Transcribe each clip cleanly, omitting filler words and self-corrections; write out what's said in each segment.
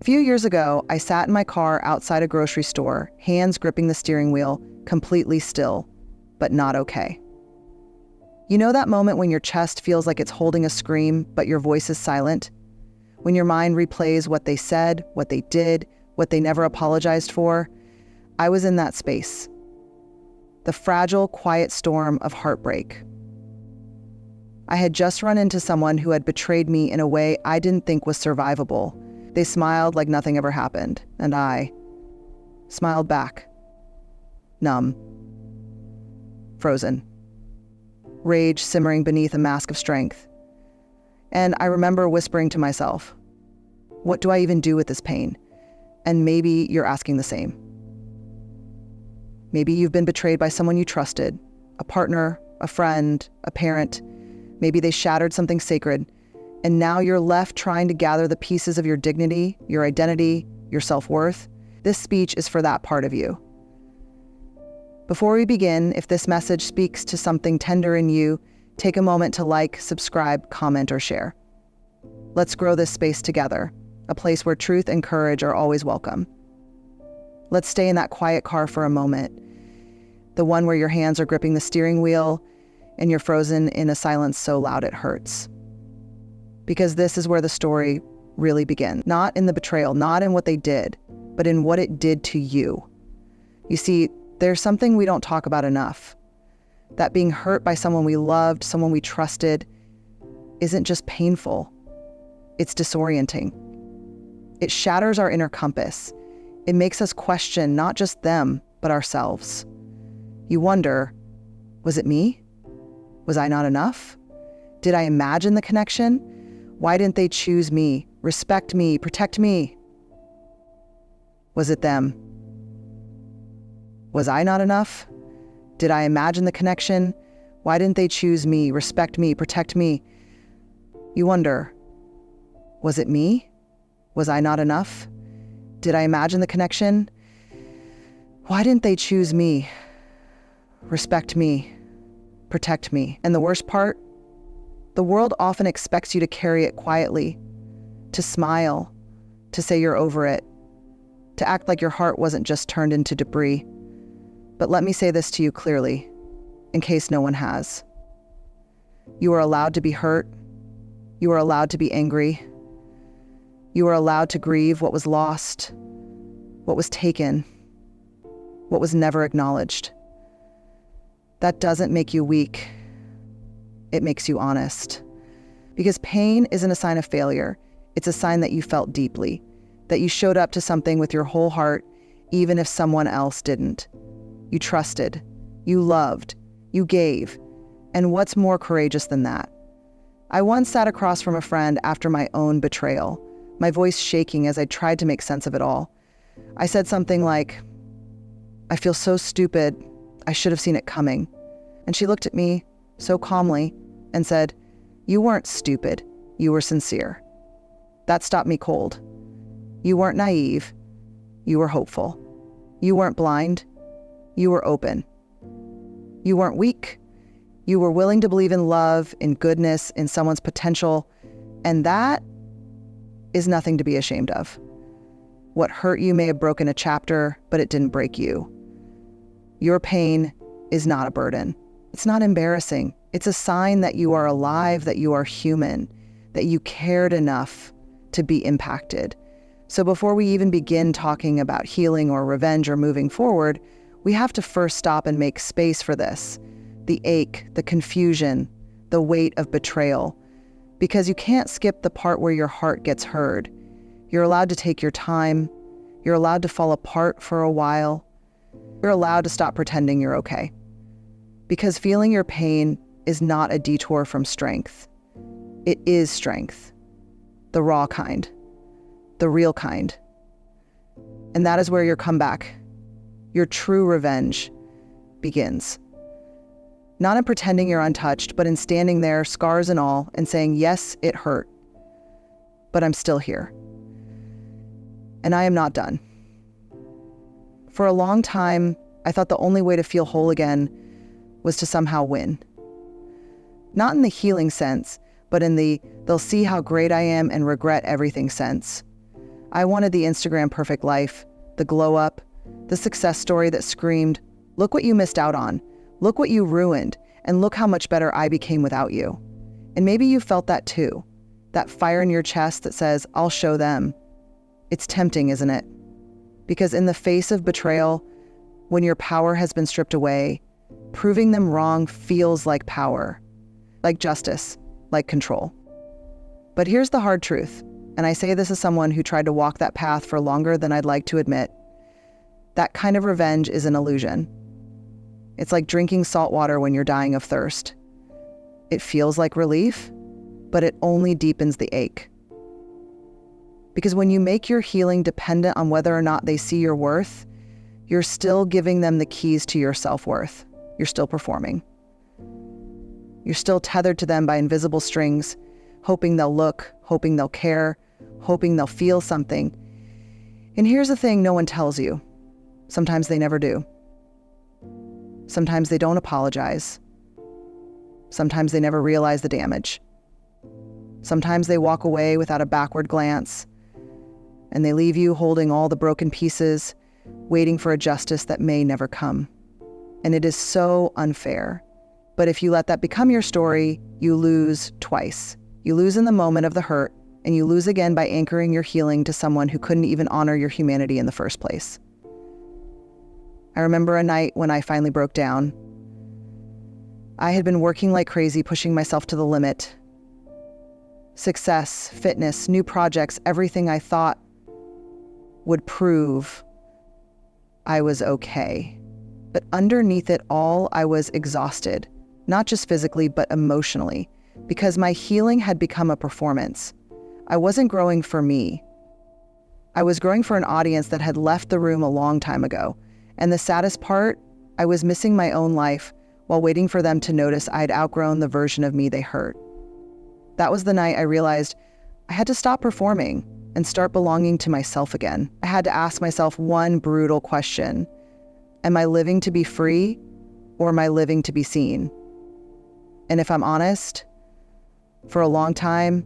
few years ago, I sat in my car outside a grocery store, hands gripping the steering wheel, completely still, but not okay. You know that moment when your chest feels like it's holding a scream, but your voice is silent? When your mind replays what they said, what they did, what they never apologized for? I was in that space. The fragile, quiet storm of heartbreak. I had just run into someone who had betrayed me in a way I didn't think was survivable. They smiled like nothing ever happened, and I smiled back. Numb. Frozen. Rage simmering beneath a mask of strength. And I remember whispering to myself, what do I even do with this pain? And maybe you're asking the same. Maybe you've been betrayed by someone you trusted, a partner, a friend, a parent. Maybe they shattered something sacred, and now you're left trying to gather the pieces of your dignity, your identity, your self-worth. This speech is for that part of you. Before we begin, if this message speaks to something tender in you, take a moment to like, subscribe, comment, or share. Let's grow this space together, a place where truth and courage are always welcome. Let's stay in that quiet car for a moment, the one where your hands are gripping the steering wheel and you're frozen in a silence so loud it hurts. Because this is where the story really begins. Not in the betrayal, not in what they did, but in what it did to you. You see, there's something we don't talk about enough. That being hurt by someone we loved, someone we trusted, isn't just painful. It's disorienting. It shatters our inner compass. It makes us question not just them, but ourselves. You wonder, was it me? Was I not enough? Did I imagine the connection? Why didn't they choose me, respect me, protect me? Was it them? Was I not enough? Did I imagine the connection? Why didn't they choose me, respect me, protect me? You wonder, was it me? Was I not enough? Did I imagine the connection? Why didn't they choose me, respect me, protect me? And the worst part, the world often expects you to carry it quietly, to smile, to say you're over it, to act like your heart wasn't just turned into debris. But let me say this to you clearly, in case no one has. You are allowed to be hurt. You are allowed to be angry. You are allowed to grieve what was lost, what was taken, what was never acknowledged. That doesn't make you weak. It makes you honest. Because pain isn't a sign of failure. It's a sign that you felt deeply, that you showed up to something with your whole heart, even if someone else didn't. You trusted, you loved, you gave. And what's more courageous than that? I once sat across from a friend after my own betrayal, my voice shaking as I tried to make sense of it all. I said something like, I feel so stupid, I should have seen it coming. And she looked at me so calmly and said, you weren't stupid, you were sincere. That stopped me cold. You weren't naive, you were hopeful. You weren't blind, you were open. You weren't weak, you were willing to believe in love, in goodness, in someone's potential, and that is nothing to be ashamed of. What hurt you may have broken a chapter, but it didn't break you. Your pain is not a burden. It's not embarrassing. It's a sign that you are alive, that you are human, that you cared enough to be impacted. So before we even begin talking about healing or revenge or moving forward, we have to first stop and make space for this. The ache, the confusion, the weight of betrayal. Because you can't skip the part where your heart gets heard. You're allowed to take your time. You're allowed to fall apart for a while. You're allowed to stop pretending you're okay. Because feeling your pain is not a detour from strength. It is strength. The raw kind. The real kind. And that is where your comeback, your true revenge, begins. Not in pretending you're untouched, but in standing there, scars and all, and saying, yes, it hurt, but I'm still here. And I am not done. For a long time, I thought the only way to feel whole again was to somehow win. Not in the healing sense, but in the they'll see how great I am and regret everything sense. I wanted the Instagram perfect life, the glow up, the success story that screamed, "Look what you missed out on. Look what you ruined. And look how much better I became without you." And maybe you felt that too. That fire in your chest that says, "I'll show them." It's tempting, isn't it? Because in the face of betrayal, when your power has been stripped away, proving them wrong feels like power, like justice, like control. But here's the hard truth, and I say this as someone who tried to walk that path for longer than I'd like to admit. That kind of revenge is an illusion. It's like drinking salt water when you're dying of thirst. It feels like relief, but it only deepens the ache. Because when you make your healing dependent on whether or not they see your worth, you're still giving them the keys to your self-worth. You're still performing. You're still tethered to them by invisible strings, hoping they'll look, hoping they'll care, hoping they'll feel something. And here's the thing no one tells you. Sometimes they never do. Sometimes they don't apologize. Sometimes they never realize the damage. Sometimes they walk away without a backward glance, and they leave you holding all the broken pieces, waiting for a justice that may never come. And it is so unfair. But if you let that become your story, you lose twice. You lose in the moment of the hurt, and you lose again by anchoring your healing to someone who couldn't even honor your humanity in the first place. I remember a night when I finally broke down. I had been working like crazy, pushing myself to the limit. Success, fitness, new projects, everything I thought would prove I was okay. But underneath it all, I was exhausted, not just physically, but emotionally, because my healing had become a performance. I wasn't growing for me. I was growing for an audience that had left the room a long time ago. And the saddest part, I was missing my own life while waiting for them to notice I'd outgrown the version of me they hurt. That was the night I realized I had to stop performing and start belonging to myself again. I had to ask myself one brutal question. Am I living to be free, or am I living to be seen? And if I'm honest, for a long time,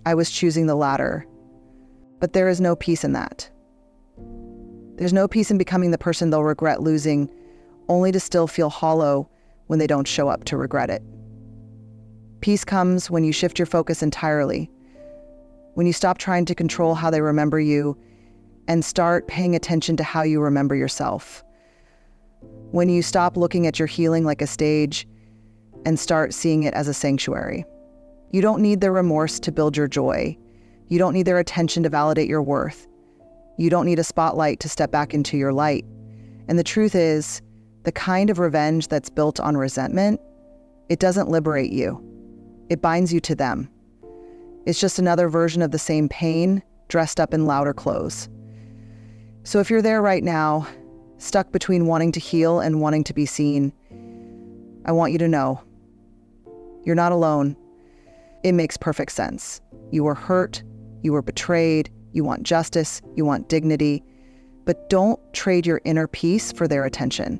I was choosing the latter. But there is no peace in that. There's no peace in becoming the person they'll regret losing, only to still feel hollow when they don't show up to regret it. Peace comes when you shift your focus entirely, when you stop trying to control how they remember you and start paying attention to how you remember yourself. When you stop looking at your healing like a stage and start seeing it as a sanctuary. You don't need their remorse to build your joy. You don't need their attention to validate your worth. You don't need a spotlight to step back into your light. And the truth is, the kind of revenge that's built on resentment, it doesn't liberate you. It binds you to them. It's just another version of the same pain, dressed up in louder clothes. So if you're there right now, stuck between wanting to heal and wanting to be seen, I want you to know, you're not alone. It makes perfect sense. You were hurt, you were betrayed, you want justice, you want dignity, but don't trade your inner peace for their attention.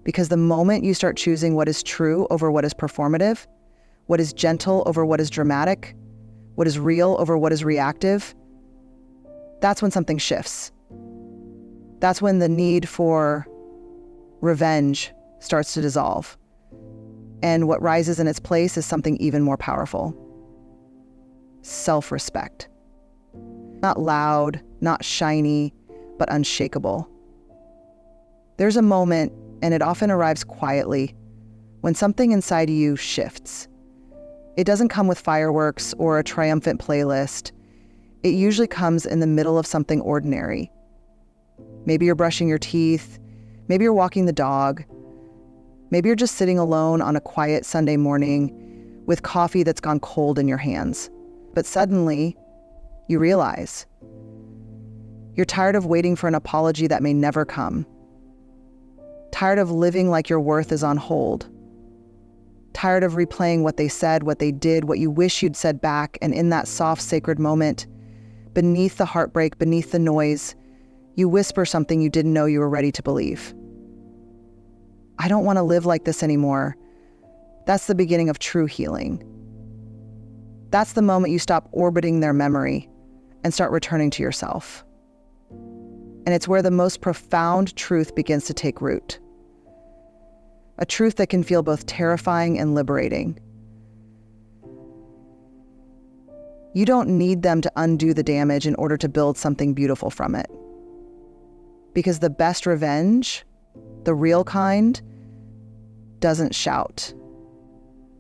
Because the moment you start choosing what is true over what is performative, what is gentle over what is dramatic, what is real over what is reactive, that's when something shifts. That's when the need for revenge starts to dissolve. And what rises in its place is something even more powerful. Self-respect. Not loud, not shiny, but unshakable. There's a moment, and it often arrives quietly, when something inside you shifts. It doesn't come with fireworks or a triumphant playlist. It usually comes in the middle of something ordinary. Maybe you're brushing your teeth. Maybe you're walking the dog. Maybe you're just sitting alone on a quiet Sunday morning with coffee that's gone cold in your hands. But suddenly, you realize you're tired of waiting for an apology that may never come. Tired of living like your worth is on hold. Tired of replaying what they said, what they did, what you wish you'd said back, and in that soft, sacred moment, beneath the heartbreak, beneath the noise, you whisper something you didn't know you were ready to believe. I don't want to live like this anymore. That's the beginning of true healing. That's the moment you stop orbiting their memory and start returning to yourself. And it's where the most profound truth begins to take root. A truth that can feel both terrifying and liberating. You don't need them to undo the damage in order to build something beautiful from it. Because the best revenge, the real kind, doesn't shout.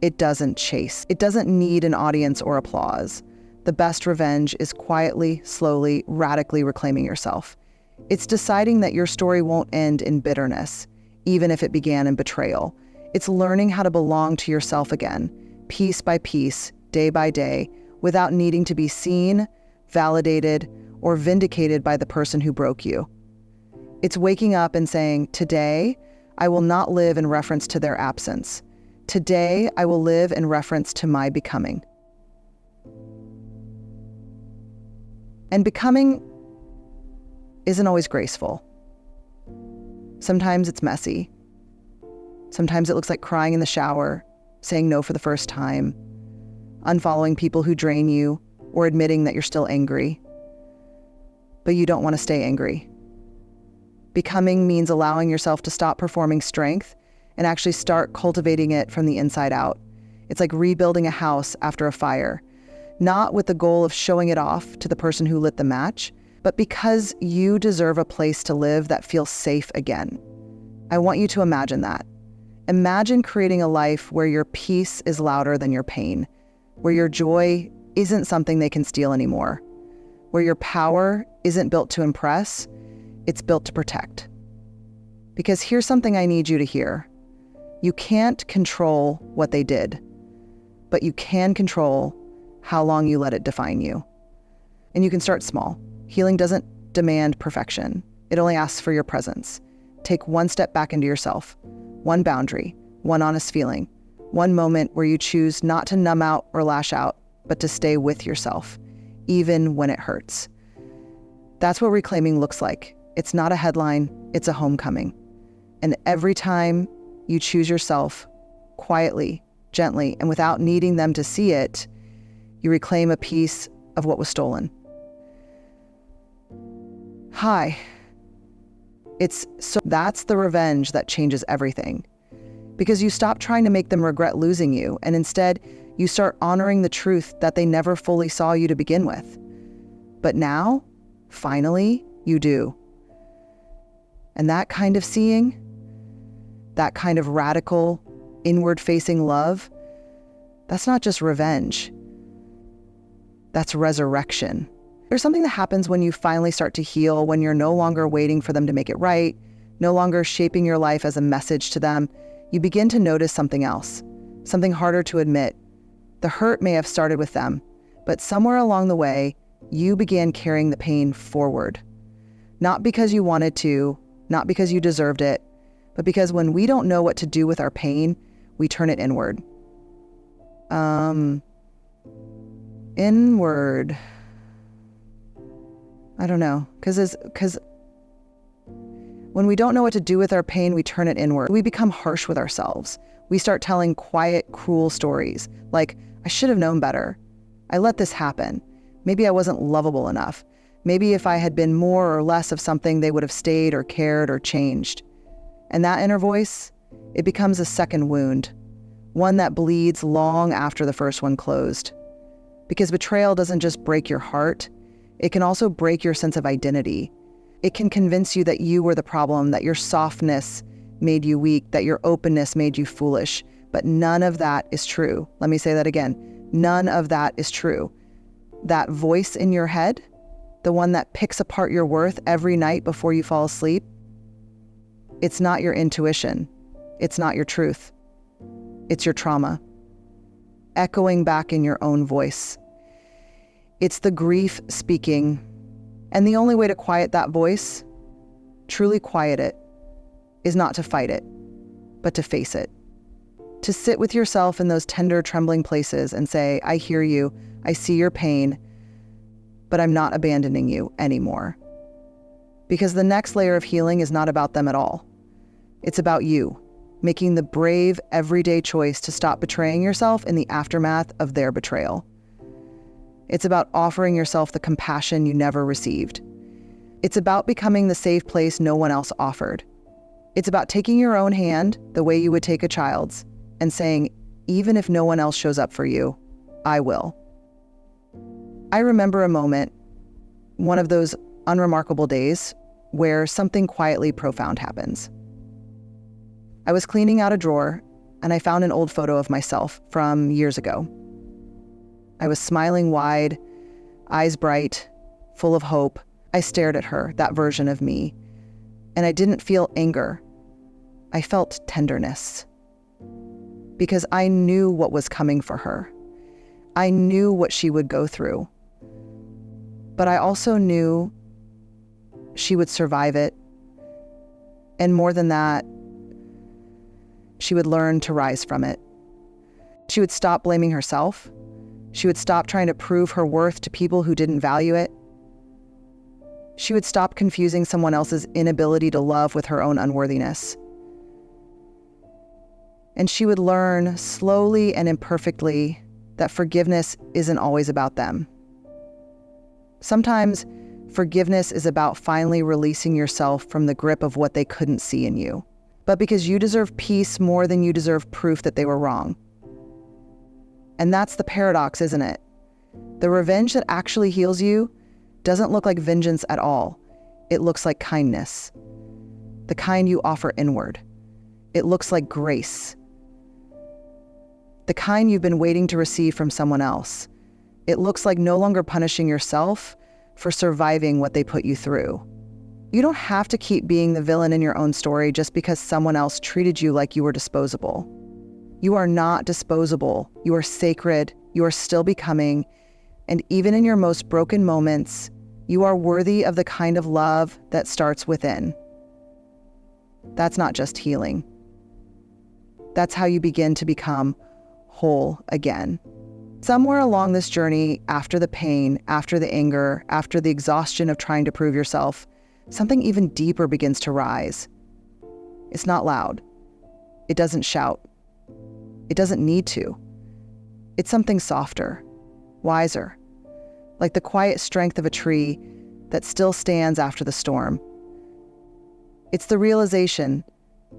It doesn't chase. It doesn't need an audience or applause. The best revenge is quietly, slowly, radically reclaiming yourself. It's deciding that your story won't end in bitterness, even if it began in betrayal. It's learning how to belong to yourself again, piece by piece, day by day, without needing to be seen, validated, or vindicated by the person who broke you. It's waking up and saying, today, I will not live in reference to their absence. Today, I will live in reference to my becoming. And becoming isn't always graceful. Sometimes it's messy. Sometimes it looks like crying in the shower, saying no for the first time, unfollowing people who drain you, or admitting that you're still angry. But you don't want to stay angry. Becoming means allowing yourself to stop performing strength and actually start cultivating it from the inside out. It's like rebuilding a house after a fire, not with the goal of showing it off to the person who lit the match, but because you deserve a place to live that feels safe again. I want you to imagine that. Imagine creating a life where your peace is louder than your pain, where your joy isn't something they can steal anymore, where your power isn't built to impress, it's built to protect. Because here's something I need you to hear. You can't control what they did, but you can control how long you let it define you. And you can start small. Healing doesn't demand perfection. It only asks for your presence. Take one step back into yourself, one boundary, one honest feeling, one moment where you choose not to numb out or lash out, but to stay with yourself, even when it hurts. That's what reclaiming looks like. It's not a headline, it's a homecoming. And every time you choose yourself, quietly, gently, and without needing them to see it, you reclaim a piece of what was stolen. Hi. That's the revenge that changes everything. Because you stop trying to make them regret losing you, and instead, you start honoring the truth that they never fully saw you to begin with. But now, finally, you do. And that kind of seeing, that kind of radical, inward-facing love, that's not just revenge. That's resurrection. There's something that happens when you finally start to heal, when you're no longer waiting for them to make it right, no longer shaping your life as a message to them. You begin to notice something else, something harder to admit. The hurt may have started with them, but somewhere along the way, you began carrying the pain forward. Not because you wanted to, not because you deserved it, but because when we don't know what to do with our pain, we turn it inward. Inward. I don't know, because when we don't know what to do with our pain, we turn it inward. We become harsh with ourselves. We start telling quiet, cruel stories, like, I should have known better. I let this happen. Maybe I wasn't lovable enough. Maybe if I had been more or less of something, they would have stayed or cared or changed. And that inner voice, it becomes a second wound, one that bleeds long after the first one closed. Because betrayal doesn't just break your heart, it can also break your sense of identity. It can convince you that you were the problem, that your softness made you weak, that your openness made you foolish. But none of that is true. Let me say that again. None of that is true. That voice in your head, the one that picks apart your worth every night before you fall asleep, it's not your intuition. It's not your truth. It's your trauma, echoing back in your own voice. It's the grief speaking. And the only way to quiet that voice, truly quiet it, is not to fight it, but to face it. To sit with yourself in those tender, trembling places and say, I hear you, I see your pain, but I'm not abandoning you anymore. Because the next layer of healing is not about them at all. It's about you, making the brave, everyday choice to stop betraying yourself in the aftermath of their betrayal. It's about offering yourself the compassion you never received. It's about becoming the safe place no one else offered. It's about taking your own hand the way you would take a child's and saying, even if no one else shows up for you, I will. I remember a moment, one of those unremarkable days, where something quietly profound happens. I was cleaning out a drawer and I found an old photo of myself from years ago. I was smiling wide, eyes bright, full of hope. I stared at her, that version of me, and I didn't feel anger. I felt tenderness. Because I knew what was coming for her. I knew what she would go through. But I also knew she would survive it. And more than that, she would learn to rise from it. She would stop blaming herself. She would stop trying to prove her worth to people who didn't value it. She would stop confusing someone else's inability to love with her own unworthiness. And she would learn slowly and imperfectly that forgiveness isn't always about them. Sometimes forgiveness is about finally releasing yourself from the grip of what they couldn't see in you, but because you deserve peace more than you deserve proof that they were wrong. And that's the paradox, isn't it? The revenge that actually heals you doesn't look like vengeance at all. It looks like kindness, the kind you offer inward. It looks like grace, the kind you've been waiting to receive from someone else. It looks like no longer punishing yourself for surviving what they put you through. You don't have to keep being the villain in your own story just because someone else treated you like you were disposable. You are not disposable. You are sacred. You are still becoming. And even in your most broken moments, you are worthy of the kind of love that starts within. That's not just healing. That's how you begin to become whole again. Somewhere along this journey, after the pain, after the anger, after the exhaustion of trying to prove yourself, something even deeper begins to rise. It's not loud. It doesn't shout. It doesn't need to. It's something softer, wiser, like the quiet strength of a tree that still stands after the storm. It's the realization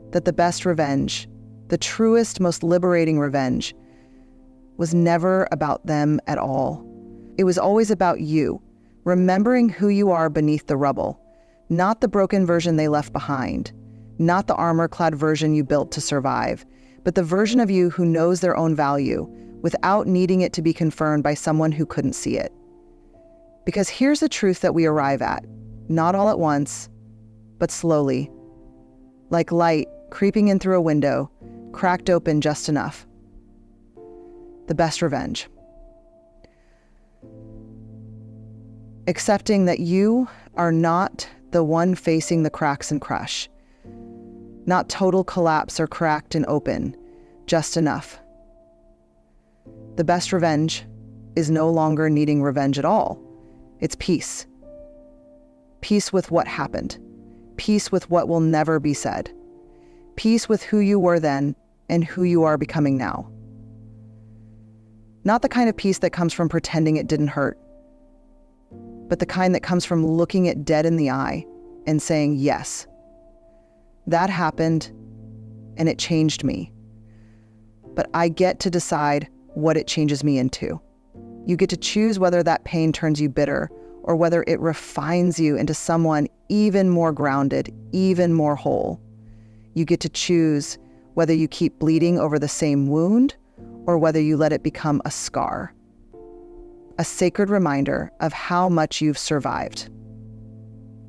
that the best revenge, the truest, most liberating revenge, was never about them at all. It was always about you, remembering who you are beneath the rubble, not the broken version they left behind, not the armor-clad version you built to survive, but the version of you who knows their own value without needing it to be confirmed by someone who couldn't see it. Because here's the truth that we arrive at, not all at once, but slowly, like light creeping in through a window, cracked open just enough. The best revenge. Accepting that you are not the one facing the cracks and crush, not total collapse or cracked and open, just enough. The best revenge is no longer needing revenge at all. It's peace. Peace with what happened. Peace with what will never be said. Peace with who you were then and who you are becoming now. Not the kind of peace that comes from pretending it didn't hurt, but the kind that comes from looking it dead in the eye and saying, yes, that happened and it changed me. But I get to decide what it changes me into. You get to choose whether that pain turns you bitter or whether it refines you into someone even more grounded, even more whole. You get to choose whether you keep bleeding over the same wound or whether you let it become a scar, a sacred reminder of how much you've survived.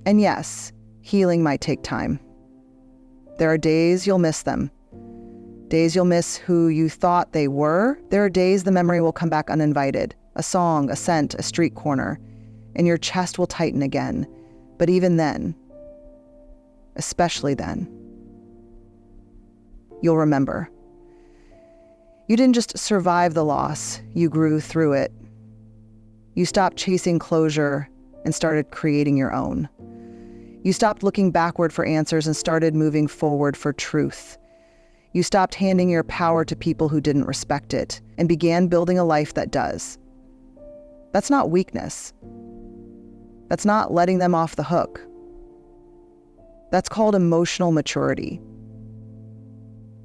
And yes, healing might take time. There are days you'll miss them. Days you'll miss who you thought they were. There are days the memory will come back uninvited. A song, a scent, a street corner, and your chest will tighten again. But even then, especially then, you'll remember. You didn't just survive the loss, you grew through it. You stopped chasing closure and started creating your own. You stopped looking backward for answers and started moving forward for truth. You stopped handing your power to people who didn't respect it and began building a life that does. That's not weakness. That's not letting them off the hook. That's called emotional maturity.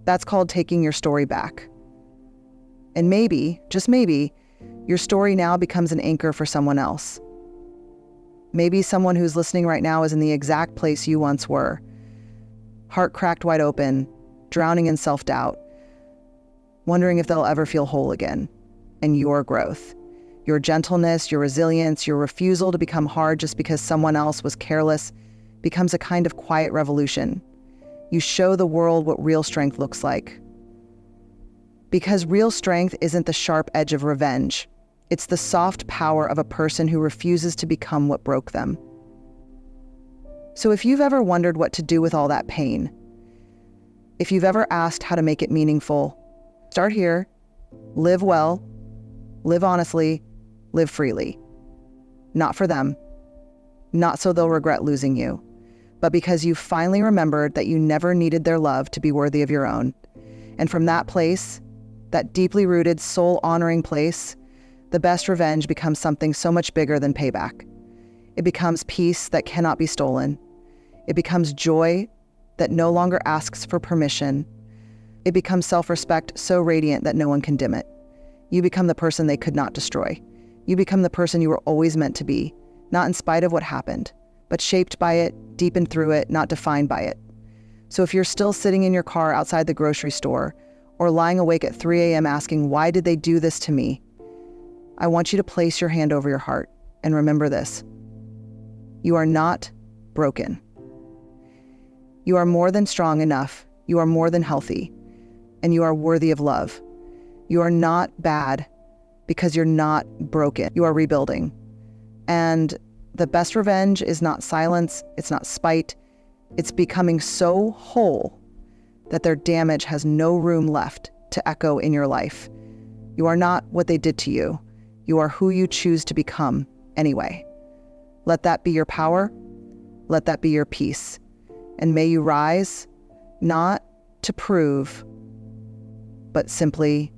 That's called taking your story back. And maybe, just maybe, your story now becomes an anchor for someone else. Maybe someone who's listening right now is in the exact place you once were. Heart cracked wide open, drowning in self-doubt, wondering if they'll ever feel whole again. And your growth, your gentleness, your resilience, your refusal to become hard just because someone else was careless becomes a kind of quiet revolution. You show the world what real strength looks like. Because real strength isn't the sharp edge of revenge. It's the soft power of a person who refuses to become what broke them. So if you've ever wondered what to do with all that pain, if you've ever asked how to make it meaningful, start here. Live well, live honestly, live freely. Not for them, not so they'll regret losing you, but because you finally remembered that you never needed their love to be worthy of your own. And from that place, that deeply rooted, soul-honoring place, the best revenge becomes something so much bigger than payback. It becomes peace that cannot be stolen. It becomes joy that no longer asks for permission. It becomes self-respect so radiant that no one can dim it. You become the person they could not destroy. You become the person you were always meant to be, not in spite of what happened, but shaped by it, deepened through it, not defined by it. So if you're still sitting in your car outside the grocery store, or lying awake at 3 a.m. asking, why did they do this to me? I want you to place your hand over your heart and remember this. You are not broken. You are more than strong enough. You are more than healthy. And you are worthy of love. You are not bad because you're not broken. You are rebuilding. And the best revenge is not silence. It's not spite. It's becoming so whole that their damage has no room left to echo in your life. You are not what they did to you. You are who you choose to become anyway. Let that be your power. Let that be your peace. And may you rise, not to prove, but simply